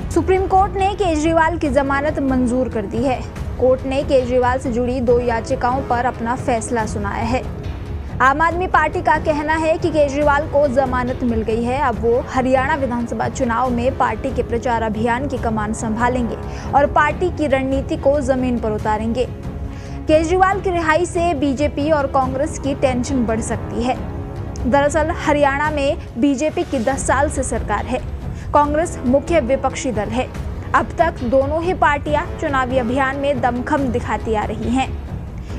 Supreme court ने केजरीवाल की जमानत मंजूर कर दी है। कोर्ट ने केजरीवाल से जुड़ी 2 याचिकाओं पर अपना फैसला सुनाया है। आम आदमी पार्टी का कहना है कि केजरीवाल को जमानत मिल गई है। अब वो हरियाणा विधानसभा चुनाव में पार्टी के प्रचार अभियान की कमान संभालेंगे और पार्टी की रणनीति को जमीन पर उतारेंगे। केजरीवाल की रिहाई से बीजेपी और कांग्रेस की टेंशन बढ़ सकती है। दरअसल हरियाणा में बीजेपी की 10 साल से सरकार है। कांग्रेस मुख्य विपक्षी दल है। अब तक दोनों ही पार्टियां चुनावी अभियान में दमखम दिखाती आ रही हैं।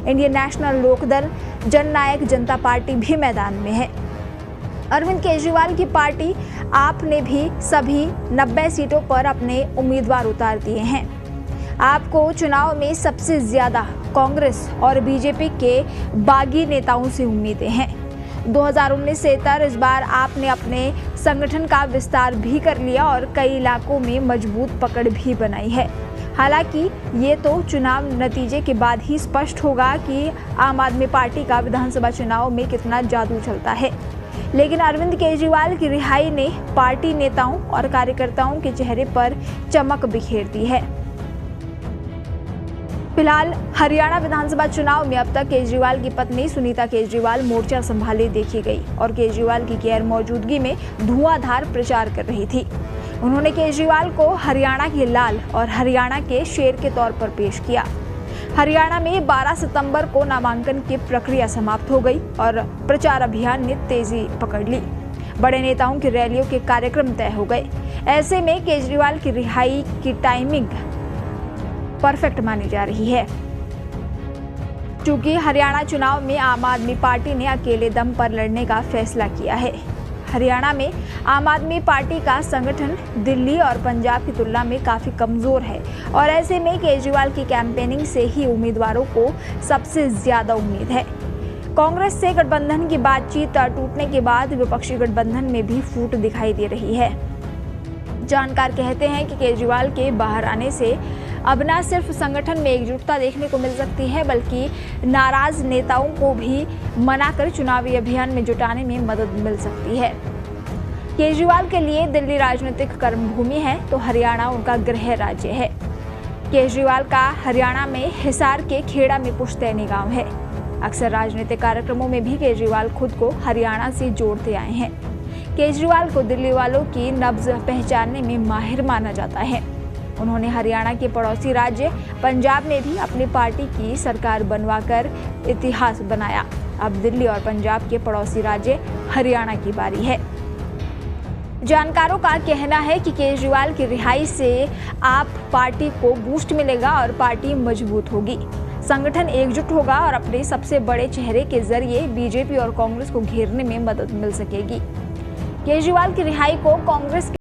इंडियन नेशनल लोकदल, जननायक जनता पार्टी भी मैदान में है। अरविंद केजरीवाल की पार्टी आप ने भी सभी 90 सीटों पर अपने उम्मीदवार उतार दिए हैं। आपको चुनाव में सबसे ज्यादा कांग्रेस और बीजेपी के बागी नेताओं से उम्मीदें हैं। 2019 से इस बार आपने अपने संगठन का विस्तार भी कर लिया और कई इलाकों में मजबूत पकड़ भी बनाई है। हालांकि ये तो चुनाव नतीजे के बाद ही स्पष्ट होगा कि आम आदमी पार्टी का विधानसभा चुनाव में कितना जादू चलता है। लेकिन अरविंद केजरीवाल की रिहाई ने पार्टी नेताओं और कार्यकर्ताओं के चेहरे पर चमक बिखेर दी है। फिलहाल हरियाणा विधानसभा चुनाव में अब तक केजरीवाल की पत्नी सुनीता केजरीवाल मोर्चा संभाले देखी गई और केजरीवाल की गैर मौजूदगी में धुआंधार प्रचार कर रही थी। उन्होंने केजरीवाल को हरियाणा के लाल और हरियाणा के शेर के तौर पर पेश किया। हरियाणा में 12 सितंबर को नामांकन की प्रक्रिया समाप्त हो गई और प्रचार अभियान ने तेजी पकड़ ली। बड़े नेताओं की रैलियों के कार्यक्रम तय हो गए। ऐसे में केजरीवाल की रिहाई की टाइमिंग परफेक्ट मानी जा रही है। चूंकि हरियाणा चुनाव में आम आदमी पार्टी ने अकेले दम पर लड़ने का फैसला किया है। हरियाणा में आम आदमी पार्टी का संगठन दिल्ली और पंजाब की तुलना में काफी कमजोर है और ऐसे में केजरीवाल की कैंपेनिंग से ही उम्मीदवारों को सबसे ज्यादा उम्मीद है। कांग्रेस से गठबंधन की बातचीत टूटने के बाद विपक्षी गठबंधन में भी फूट दिखाई दे रही है। जानकार कहते हैं कि केजरीवाल के बाहर आने से अब न सिर्फ संगठन में एकजुटता देखने को मिल सकती है, बल्कि नाराज नेताओं को भी मनाकर चुनावी अभियान में जुटाने में मदद मिल सकती है। केजरीवाल के लिए दिल्ली राजनीतिक कर्मभूमि है तो हरियाणा उनका गृह राज्य है। केजरीवाल का हरियाणा में हिसार के खेड़ा में पुश्तैनी गांव है। अक्सर राजनीतिक कार्यक्रमों में भी केजरीवाल खुद को हरियाणा से जोड़ते आए हैं। केजरीवाल को दिल्ली वालों की नब्ज पहचानने में माहिर माना जाता है। उन्होंने हरियाणा के पड़ोसी राज्य पंजाब में भी अपनी पार्टी की सरकार बनवाकर इतिहास बनाया। अब दिल्ली और पंजाब के पड़ोसी राज्य हरियाणा की बारी है। जानकारों का कहना है कि केजरीवाल की रिहाई से आप पार्टी को बूस्ट मिलेगा और पार्टी मजबूत होगी। संगठन एकजुट होगा और अपने सबसे बड़े चेहरे के जरिए बीजेपी और कांग्रेस को घेरने में मदद मिल सकेगी। केजरीवाल की रिहाई को कांग्रेस